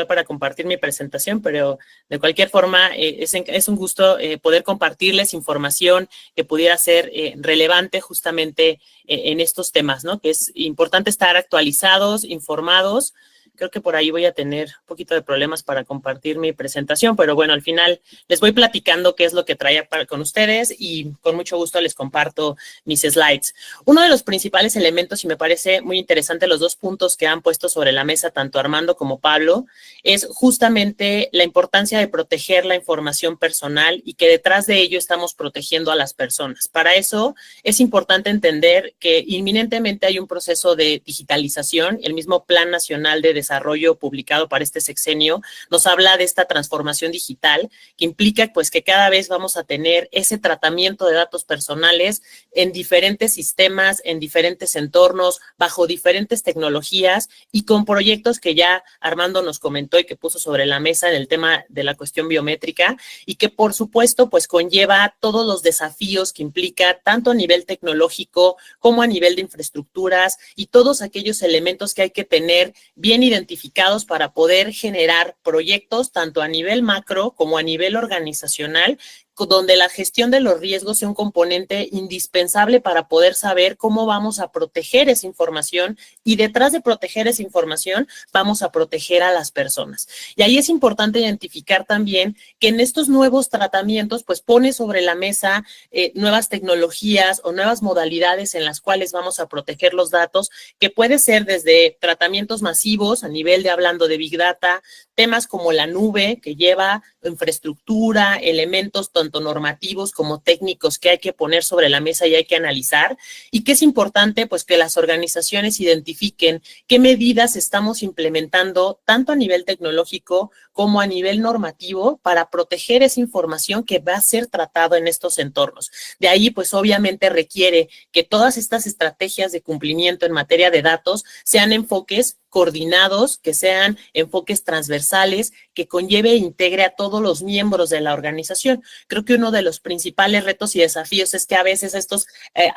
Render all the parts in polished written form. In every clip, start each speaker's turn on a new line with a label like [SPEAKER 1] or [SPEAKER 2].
[SPEAKER 1] para compartir mi presentación, pero de cualquier forma es un gusto poder compartirles información que pudiera ser relevante justamente en estos temas, ¿no? Que es importante estar actualizados, informados. Creo que por ahí voy a tener un poquito de problemas para compartir mi presentación, pero bueno, al final les voy platicando qué es lo que traía con ustedes y con mucho gusto les comparto mis slides. Uno de los principales elementos, y me parece muy interesante los dos puntos que han puesto sobre la mesa tanto Armando como Pablo, es justamente la importancia de proteger la información personal y que detrás de ello estamos protegiendo a las personas. Para eso es importante entender que inminentemente hay un proceso de digitalización. El mismo Plan Nacional de Desarrollo publicado para este sexenio nos habla de esta transformación digital que implica pues que cada vez vamos a tener ese tratamiento de datos personales en diferentes sistemas, en diferentes entornos, bajo diferentes tecnologías y con proyectos que ya Armando nos comentó y que puso sobre la mesa en el tema de la cuestión biométrica y que por supuesto pues conlleva todos los desafíos que implica tanto a nivel tecnológico como a nivel de infraestructuras y todos aquellos elementos que hay que tener bien identificados para poder generar proyectos tanto a nivel macro como a nivel organizacional, donde la gestión de los riesgos sea un componente indispensable para poder saber cómo vamos a proteger esa información y detrás de proteger esa información vamos a proteger a las personas. Y ahí es importante identificar también que en estos nuevos tratamientos pues pone sobre la mesa nuevas tecnologías o nuevas modalidades en las cuales vamos a proteger los datos, que puede ser desde tratamientos masivos a nivel de hablando de Big Data, temas como la nube que lleva infraestructura, elementos tanto normativos como técnicos que hay que poner sobre la mesa y hay que analizar, y que es importante pues que las organizaciones identifiquen qué medidas estamos implementando tanto a nivel tecnológico como a nivel normativo para proteger esa información que va a ser tratado en estos entornos. De ahí pues obviamente requiere que todas estas estrategias de cumplimiento en materia de datos sean enfoques coordinados, que sean enfoques transversales, que conlleve e integre a todos los miembros de la organización. Creo que uno de los principales retos y desafíos es que a veces estos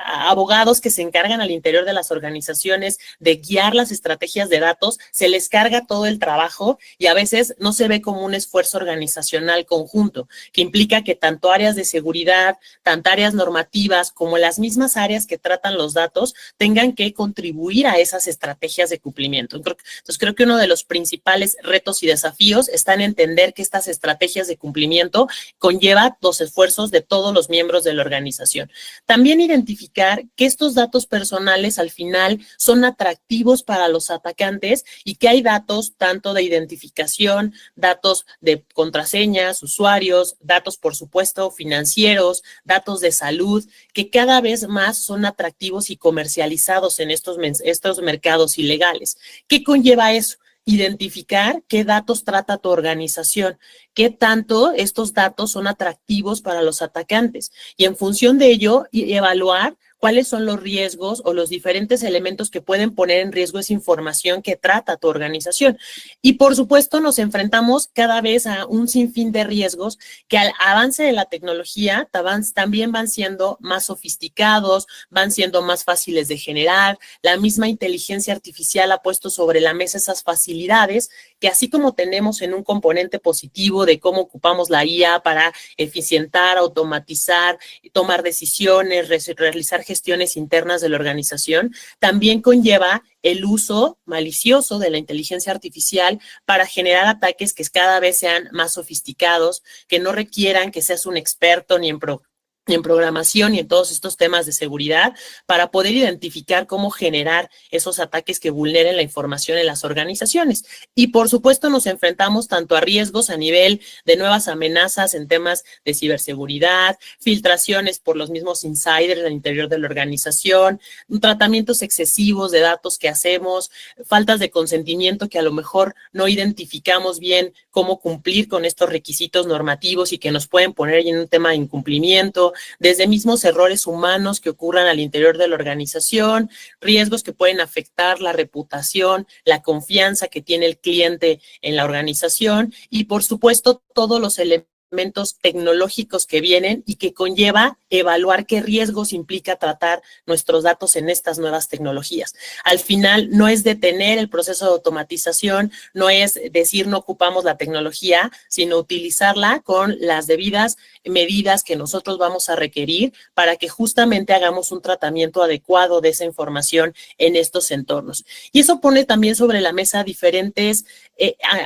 [SPEAKER 1] abogados que se encargan al interior de las organizaciones de guiar las estrategias de datos, se les carga todo el trabajo y a veces no se ve como un esfuerzo organizacional conjunto, que implica que tanto áreas de seguridad, tanto áreas normativas, como las mismas áreas que tratan los datos, tengan que contribuir a esas estrategias de cumplimiento. Entonces, creo que uno de los principales retos y desafíos está en entender que estas estrategias de cumplimiento conlleva los esfuerzos de todos los miembros de la organización. También identificar que estos datos personales al final son atractivos para los atacantes y que hay datos tanto de identificación, datos de contraseñas, usuarios, datos, por supuesto, financieros, datos de salud, que cada vez más son atractivos y comercializados en estos mercados ilegales. ¿Qué conlleva eso? Identificar qué datos trata tu organización, qué tanto estos datos son atractivos para los atacantes y en función de ello evaluar cuáles son los riesgos o los diferentes elementos que pueden poner en riesgo esa información que trata tu organización. Y por supuesto nos enfrentamos cada vez a un sinfín de riesgos que al avance de la tecnología también van siendo más sofisticados, van siendo más fáciles de generar. La misma inteligencia artificial ha puesto sobre la mesa esas facilidades que así como tenemos en un componente positivo de cómo ocupamos la IA para eficientar, automatizar, tomar decisiones, realizar gestiones internas de la organización, también conlleva el uso malicioso de la inteligencia artificial para generar ataques que cada vez sean más sofisticados, que no requieran que seas un experto ni en programación y en todos estos temas de seguridad para poder identificar cómo generar esos ataques que vulneren la información en las organizaciones. Y por supuesto nos enfrentamos tanto a riesgos a nivel de nuevas amenazas en temas de ciberseguridad, filtraciones por los mismos insiders al interior de la organización, tratamientos excesivos de datos que hacemos, faltas de consentimiento que a lo mejor no identificamos bien cómo cumplir con estos requisitos normativos y que nos pueden poner en un tema de incumplimiento, desde mismos errores humanos que ocurran al interior de la organización, riesgos que pueden afectar la reputación, la confianza que tiene el cliente en la organización y, por supuesto, todos los elementos tecnológicos que vienen y que conlleva evaluar qué riesgos implica tratar nuestros datos en estas nuevas tecnologías. Al final, no es detener el proceso de automatización, no es decir no ocupamos la tecnología, sino utilizarla con las debidas medidas que nosotros vamos a requerir para que justamente hagamos un tratamiento adecuado de esa información en estos entornos. Y eso pone también sobre la mesa diferentes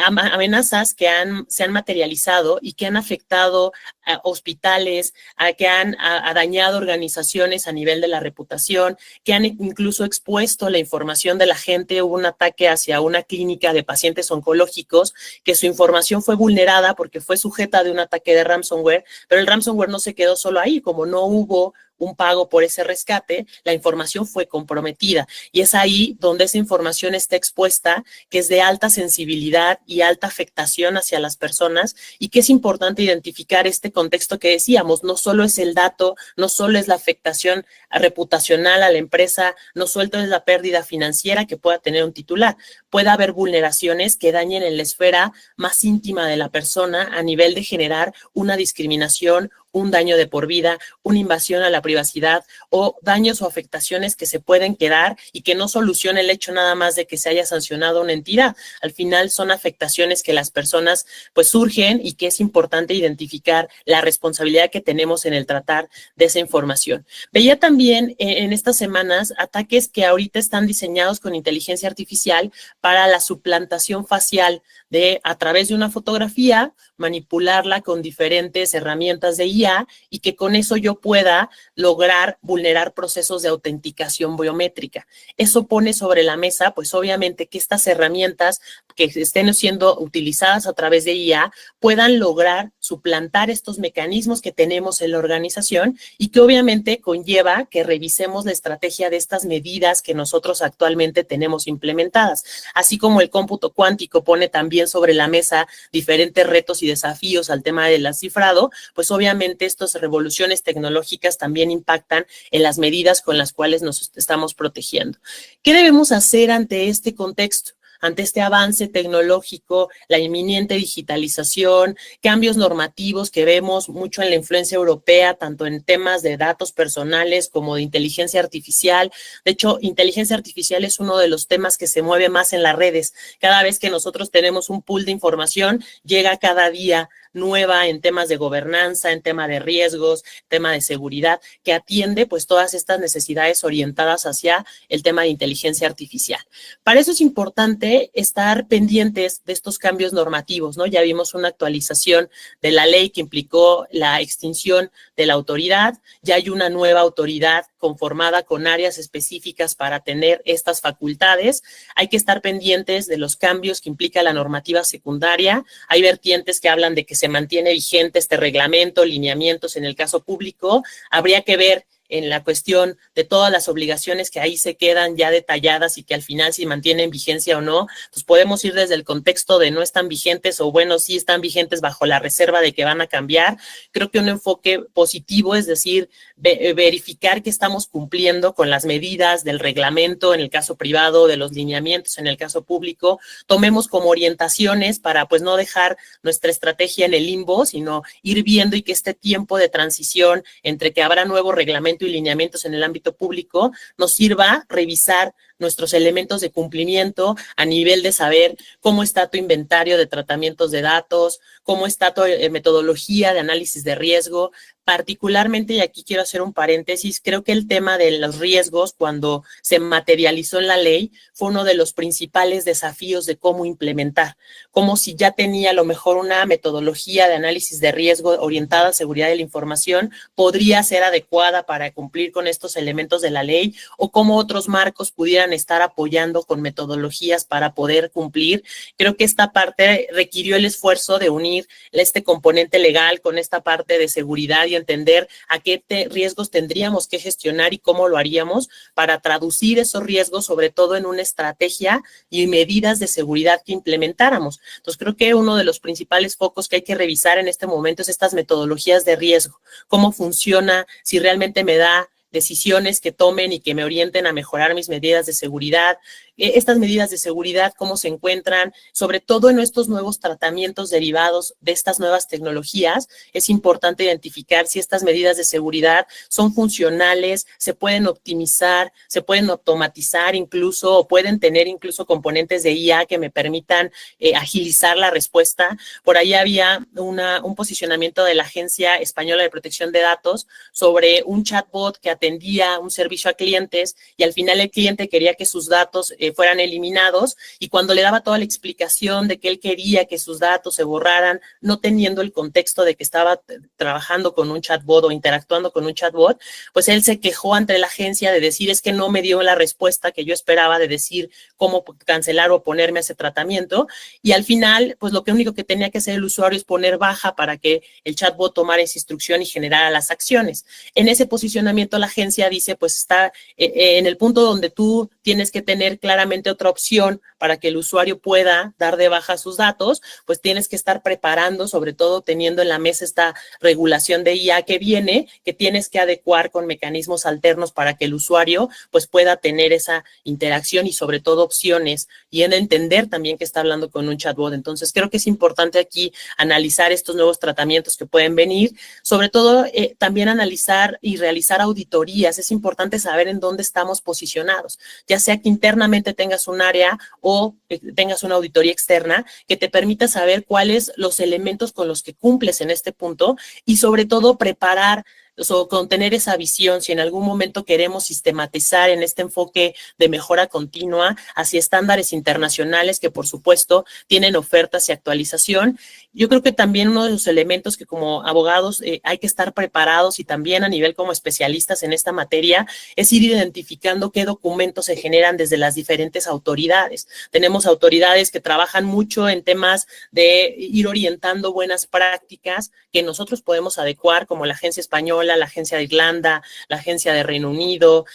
[SPEAKER 1] amenazas que se han materializado y que han afectado a hospitales, que han dañado organizaciones a nivel de la reputación, que han incluso expuesto la información de la gente. Hubo un ataque hacia una clínica de pacientes oncológicos que su información fue vulnerada porque fue sujeta de un ataque de ransomware, pero el ransomware no se quedó solo ahí, como no hubo un pago por ese rescate, la información fue comprometida y es ahí donde esa información está expuesta, que es de alta sensibilidad y alta afectación hacia las personas y que es importante identificar este contexto que decíamos, no solo es el dato, no solo es la afectación reputacional a la empresa, no solo es la pérdida financiera que pueda tener un titular, puede haber vulneraciones que dañen en la esfera más íntima de la persona a nivel de generar una discriminación, un daño de por vida, una invasión a la privacidad o daños o afectaciones que se pueden quedar y que no soluciona el hecho nada más de que se haya sancionado una entidad. Al final son afectaciones que las personas pues surgen y que es importante identificar la responsabilidad que tenemos en el tratar de esa información. Veía también en estas semanas ataques que ahorita están diseñados con inteligencia artificial para la suplantación facial de a través de una fotografía, manipularla con diferentes herramientas de IA y que con eso yo pueda lograr vulnerar procesos de autenticación biométrica. Eso pone sobre la mesa, pues obviamente que estas herramientas que estén siendo utilizadas a través de IA puedan lograr suplantar estos mecanismos que tenemos en la organización y que obviamente conlleva que revisemos la estrategia de estas medidas que nosotros actualmente tenemos implementadas. Así como el cómputo cuántico pone también sobre la mesa diferentes retos y desafíos al tema del cifrado, pues obviamente estas revoluciones tecnológicas también impactan en las medidas con las cuales nos estamos protegiendo. ¿Qué debemos hacer ante este contexto? Ante este avance tecnológico, la inminente digitalización, cambios normativos que vemos mucho en la influencia europea, tanto en temas de datos personales como de inteligencia artificial. De hecho, inteligencia artificial es uno de los temas que se mueve más en las redes. Cada vez que nosotros tenemos un pool de información, llega cada día nueva en temas de gobernanza, en tema de riesgos, tema de seguridad, que atiende pues todas estas necesidades orientadas hacia el tema de inteligencia artificial. Para eso es importante estar pendientes de estos cambios normativos, ¿no? Ya vimos una actualización de la ley que implicó la extinción de la autoridad, ya hay una nueva autoridad conformada con áreas específicas para tener estas facultades. Hay que estar pendientes de los cambios que implica la normativa secundaria. Hay vertientes que hablan de que se mantiene vigente este reglamento, lineamientos en el caso público. Habría que ver en la cuestión de todas las obligaciones que ahí se quedan ya detalladas y que al final si mantienen vigencia o no, pues podemos ir desde el contexto de no están vigentes o bueno, sí están vigentes bajo la reserva de que van a cambiar. Creo que un enfoque positivo es decir, verificar que estamos cumpliendo con las medidas del reglamento en el caso privado, de los lineamientos en el caso público, tomemos como orientaciones para pues no dejar nuestra estrategia en el limbo, sino ir viendo y que este tiempo de transición entre que habrá nuevo reglamento y lineamientos en el ámbito público nos sirva revisar nuestros elementos de cumplimiento a nivel de saber cómo está tu inventario de tratamientos de datos, cómo está tu metodología de análisis de riesgo. Particularmente, y aquí quiero hacer un paréntesis, creo que el tema de los riesgos cuando se materializó en la ley fue uno de los principales desafíos de cómo implementar, como si ya tenía a lo mejor una metodología de análisis de riesgo orientada a seguridad de la información, podría ser adecuada para cumplir con estos elementos de la ley o cómo otros marcos pudieran estar apoyando con metodologías para poder cumplir. Creo que esta parte requirió el esfuerzo de unir este componente legal con esta parte de seguridad y entender a qué riesgos tendríamos que gestionar y cómo lo haríamos para traducir esos riesgos, sobre todo en una estrategia y medidas de seguridad que implementáramos. Entonces, creo que uno de los principales focos que hay que revisar en este momento es estas metodologías de riesgo, cómo funciona, si realmente me da decisiones que tomen y que me orienten a mejorar mis medidas de seguridad, estas medidas de seguridad, cómo se encuentran, sobre todo en estos nuevos tratamientos derivados de estas nuevas tecnologías. Es importante identificar si estas medidas de seguridad son funcionales, se pueden optimizar, se pueden automatizar incluso, o pueden tener incluso componentes de IA que me permitan agilizar la respuesta. Por ahí había un posicionamiento de la Agencia Española de Protección de Datos sobre un chatbot que atendía un servicio a clientes y al final el cliente quería que sus datos fueran eliminados, y cuando le daba toda la explicación de que él quería que sus datos se borraran, no teniendo el contexto de que estaba trabajando con un chatbot o interactuando con un chatbot, pues él se quejó ante la agencia de decir, es que no me dio la respuesta que yo esperaba, de decir cómo cancelar o oponerme a ese tratamiento, y al final, pues lo único que tenía que hacer el usuario es poner baja para que el chatbot tomara esa instrucción y generara las acciones. En ese posicionamiento la agencia dice, pues está en el punto donde tú tienes que tener claramente otra opción para que el usuario pueda dar de baja sus datos, pues tienes que estar preparando, sobre todo teniendo en la mesa esta regulación de IA que viene, que tienes que adecuar con mecanismos alternos para que el usuario pues pueda tener esa interacción y sobre todo opciones, y en entender también que está hablando con un chatbot. Entonces creo que es importante aquí analizar estos nuevos tratamientos que pueden venir, sobre todo también analizar y realizar auditorías. Es importante saber en dónde estamos posicionados, ya sea que internamente tengas un área o tengas una auditoría externa que te permita saber cuáles los elementos con los que cumples en este punto, y sobre todo preparar o con tener esa visión, si en algún momento queremos sistematizar en este enfoque de mejora continua hacia estándares internacionales que por supuesto tienen ofertas y actualización. Yo creo que también uno de los elementos que como abogados hay que estar preparados, y también a nivel como especialistas en esta materia, es ir identificando qué documentos se generan desde las diferentes autoridades. Tenemos autoridades que trabajan mucho en temas de ir orientando buenas prácticas que nosotros podemos adecuar, como la Agencia Española, la Agencia de Irlanda, la Agencia de Reino Unido,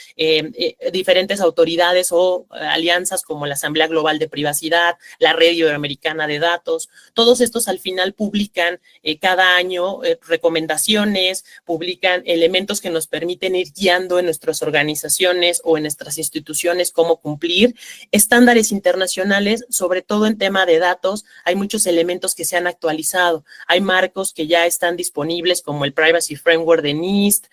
[SPEAKER 1] diferentes autoridades o alianzas como la Asamblea Global de Privacidad, la Red Iberoamericana de Datos. Todos estos al final publican cada año recomendaciones, publican elementos que nos permiten ir guiando en nuestras organizaciones o en nuestras instituciones cómo cumplir estándares internacionales, sobre todo en tema de datos. Hay muchos elementos que se han actualizado, hay marcos que ya están disponibles como el Privacy Framework de NIST,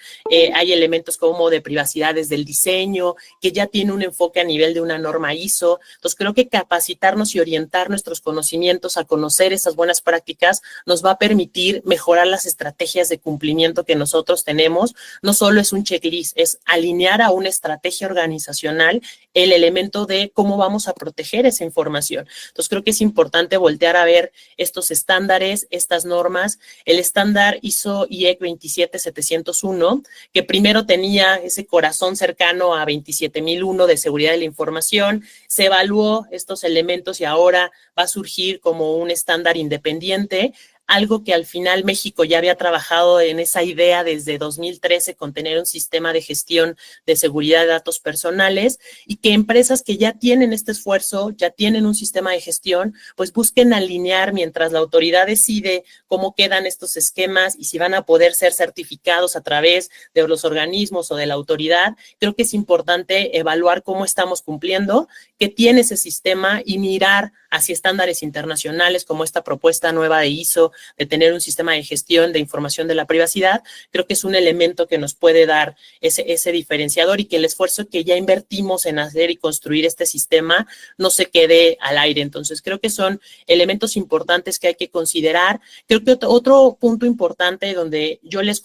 [SPEAKER 1] hay elementos como de privacidad desde el diseño, que ya tiene un enfoque a nivel de una norma ISO. Entonces creo que capacitarnos y orientar nuestros conocimientos a conocer esas buenas prácticas nos va a permitir mejorar las estrategias de cumplimiento que nosotros tenemos. No solo es un checklist, es alinear a una estrategia organizacional el elemento de cómo vamos a proteger esa información. Entonces creo que es importante voltear a ver estos estándares, estas normas. El estándar ISO IEC 27701, que primero tenía ese corazón cercano a 27001 de seguridad de la información, se evaluó estos elementos y ahora va a surgir como un estándar independiente, algo que al final México ya había trabajado en esa idea desde 2013 con tener un sistema de gestión de seguridad de datos personales, y que empresas que ya tienen este esfuerzo, ya tienen un sistema de gestión, pues busquen alinear mientras la autoridad decide cómo quedan estos esquemas y si van a poder ser certificados a través de los organismos o de la autoridad. Creo que es importante evaluar cómo estamos cumpliendo, qué tiene ese sistema y mirar hacia estándares internacionales como esta propuesta nueva de ISO, de tener un sistema de gestión de información de la privacidad. Creo que es un elemento que nos puede dar ese diferenciador, y que el esfuerzo que ya invertimos en hacer y construir este sistema no se quede al aire. Entonces, creo que son elementos importantes que hay que considerar. Creo que otro punto importante donde yo les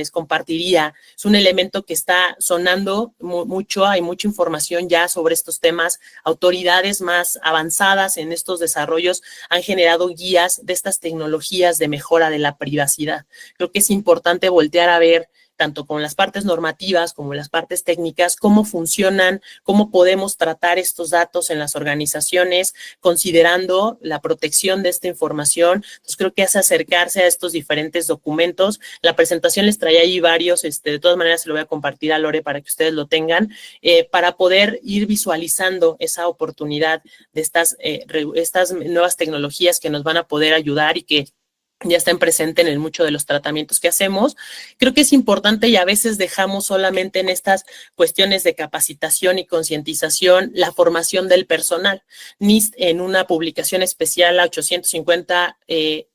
[SPEAKER 1] compartiría es un elemento que está sonando mucho, hay mucha información ya sobre estos temas. Autoridades más avanzadas en estos desarrollos han generado guías de estas tecnologías de mejora de la privacidad. Creo que es importante voltear a ver tanto con las partes normativas como las partes técnicas, cómo funcionan, cómo podemos tratar estos datos en las organizaciones, considerando la protección de esta información. Entonces, creo que es acercarse a estos diferentes documentos. La presentación les traía ahí varios, de todas maneras se lo voy a compartir a Lore para que ustedes lo tengan, para poder ir visualizando esa oportunidad de estas nuevas tecnologías que nos van a poder ayudar y que ya estén presentes en muchos de los tratamientos que hacemos. Creo que es importante y a veces dejamos solamente en estas cuestiones de capacitación y concientización la formación del personal. NIST en una publicación especial, la 850,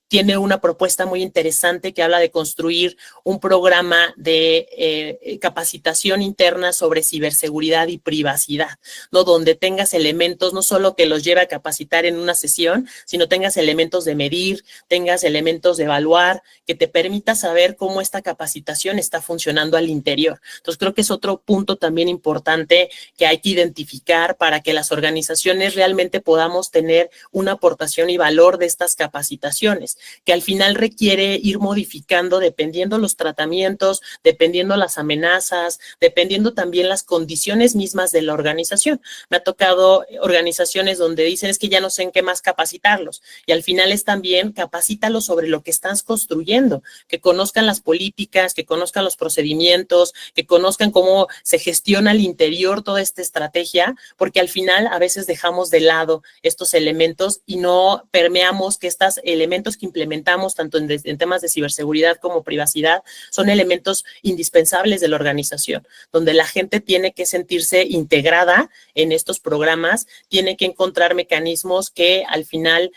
[SPEAKER 1] tiene una propuesta muy interesante que habla de construir un programa de capacitación interna sobre ciberseguridad y privacidad, ¿no? Donde tengas elementos, no solo que los lleve a capacitar en una sesión, sino tengas elementos de medir, tengas elementos de evaluar, que te permita saber cómo esta capacitación está funcionando al interior. Entonces, creo que es otro punto también importante que hay que identificar para que las organizaciones realmente podamos tener una aportación y valor de estas capacitaciones, que al final requiere ir modificando dependiendo los tratamientos, dependiendo las amenazas, dependiendo también las condiciones mismas de la organización. Me ha tocado organizaciones donde dicen es que ya no sé en qué más capacitarlos, y al final es también capacítalos sobre lo que estás construyendo, que conozcan las políticas, que conozcan los procedimientos, que conozcan cómo se gestiona al interior toda esta estrategia, porque al final a veces dejamos de lado estos elementos y no permeamos que estos elementos que implementamos tanto en temas de ciberseguridad como privacidad son elementos indispensables de la organización, donde la gente tiene que sentirse integrada en estos programas, tiene que encontrar mecanismos que al final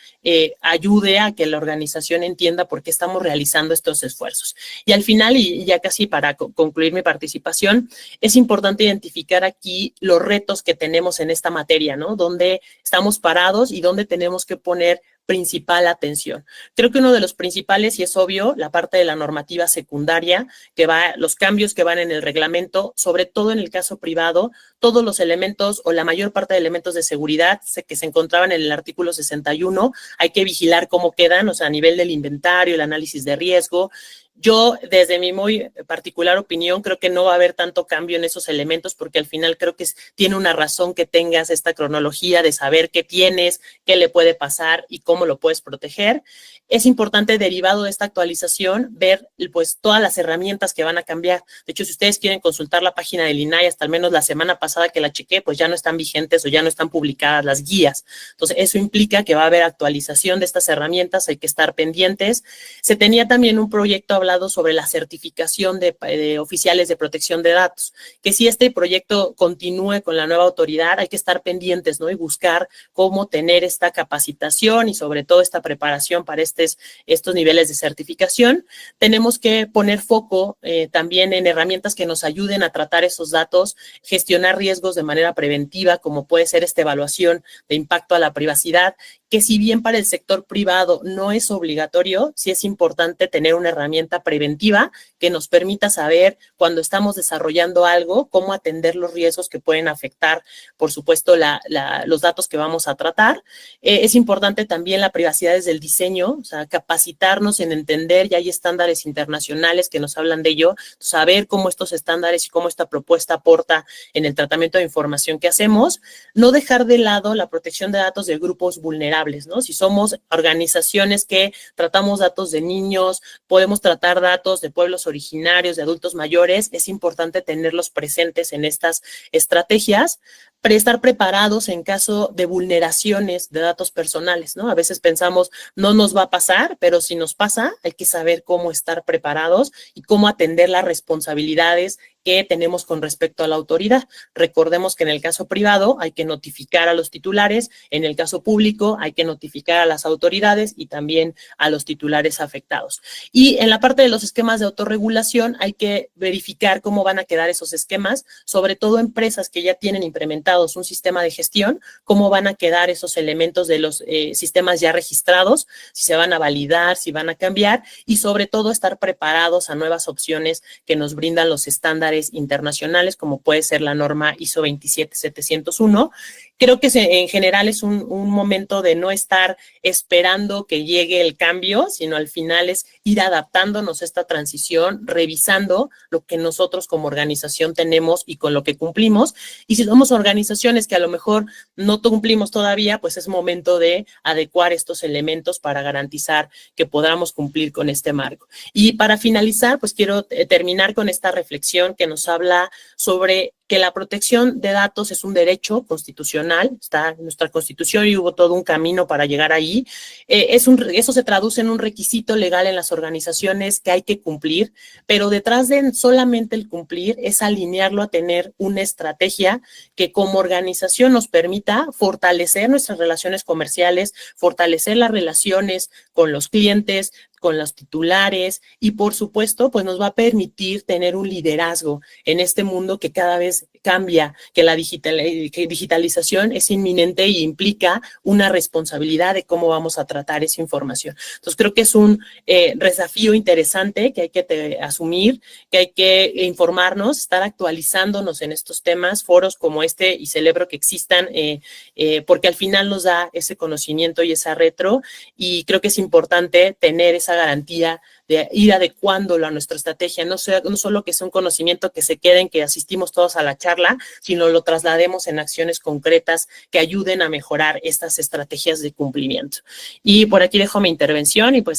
[SPEAKER 1] ayude a que la organización entienda por qué estamos realizando estos esfuerzos. Y al final, y ya casi para concluir mi participación, es importante identificar aquí los retos que tenemos en esta materia, ¿no? Dónde estamos parados y dónde tenemos que poner principal atención. Creo que uno de los principales, y es obvio, la parte de la normativa secundaria, los cambios que van en el reglamento, sobre todo en el caso privado, todos los elementos o la mayor parte de elementos de seguridad que se encontraban en el artículo 61, hay que vigilar cómo quedan, o sea, a nivel del inventario, el análisis de riesgo. Yo, desde mi muy particular opinión, creo que no va a haber tanto cambio en esos elementos porque al final creo que tiene una razón que tengas esta cronología de saber qué tienes, qué le puede pasar y cómo lo puedes proteger. Es importante, derivado de esta actualización, ver pues todas las herramientas que van a cambiar. De hecho, si ustedes quieren consultar la página del INAI, hasta al menos la semana pasada que la chequé, pues ya no están vigentes o ya no están publicadas las guías. Entonces, eso implica que va a haber actualización de estas herramientas, hay que estar pendientes. Se tenía también un proyecto hablado sobre la certificación de oficiales de protección de datos, que si este proyecto continúe con la nueva autoridad, hay que estar pendientes, ¿no? Y buscar cómo tener esta capacitación y sobre todo esta preparación para estos niveles de certificación. Tenemos que poner foco también en herramientas que nos ayuden a tratar esos datos, gestionar riesgos de manera preventiva, como puede ser esta evaluación de impacto a la privacidad, que si bien para el sector privado no es obligatorio, sí es importante tener una herramienta preventiva que nos permita saber cuando estamos desarrollando algo, cómo atender los riesgos que pueden afectar, por supuesto, los datos que vamos a tratar. Es importante también la privacidad desde el diseño, o sea, capacitarnos en entender, ya hay estándares internacionales que nos hablan de ello, saber cómo estos estándares y cómo esta propuesta aporta en el tratamiento de información que hacemos, no dejar de lado la protección de datos de grupos vulnerables, ¿no? Si somos organizaciones que tratamos datos de niños, podemos tratar datos de pueblos originarios, de adultos mayores, es importante tenerlos presentes en estas estrategias, estar preparados en caso de vulneraciones de datos personales, ¿no? A veces pensamos, no nos va a pasar, pero si nos pasa, hay que saber cómo estar preparados y cómo atender las responsabilidades que tenemos con respecto a la autoridad. Recordemos que en el caso privado hay que notificar a los titulares, en el caso público hay que notificar a las autoridades y también a los titulares afectados. Y en la parte de los esquemas de autorregulación hay que verificar cómo van a quedar esos esquemas, sobre todo empresas que ya tienen implementados un sistema de gestión, cómo van a quedar esos elementos de los sistemas ya registrados, si se van a validar, si van a cambiar y sobre todo estar preparados a nuevas opciones que nos brindan los estándares internacionales, como puede ser la norma ISO 27701. Creo que en general es un momento de no estar esperando que llegue el cambio, sino al final es ir adaptándonos a esta transición, revisando lo que nosotros como organización tenemos y con lo que cumplimos. Y si somos organizaciones que a lo mejor no cumplimos todavía, pues es momento de adecuar estos elementos para garantizar que podamos cumplir con este marco. Y para finalizar, pues quiero terminar con esta reflexión que nos habla sobre que la protección de datos es un derecho constitucional, está en nuestra Constitución y hubo todo un camino para llegar ahí. Eso se traduce en un requisito legal en las organizaciones que hay que cumplir, pero detrás de solamente el cumplir es alinearlo a tener una estrategia que como organización nos permita fortalecer nuestras relaciones comerciales, fortalecer las relaciones con los clientes, con los titulares y por supuesto pues nos va a permitir tener un liderazgo en este mundo que cada vez cambia, que la digitalización es inminente e implica una responsabilidad de cómo vamos a tratar esa información. Entonces creo que es un desafío interesante que hay que asumir, que hay que informarnos, estar actualizándonos en estos temas, foros como este y celebro que existan porque al final nos da ese conocimiento y esa retro y creo que es importante tener esa garantía de ir adecuándolo a nuestra estrategia, no solo que sea un conocimiento que se quede en que asistimos todos a la charla, sino lo traslademos en acciones concretas que ayuden a mejorar estas estrategias de cumplimiento. Y por aquí dejo mi intervención y pues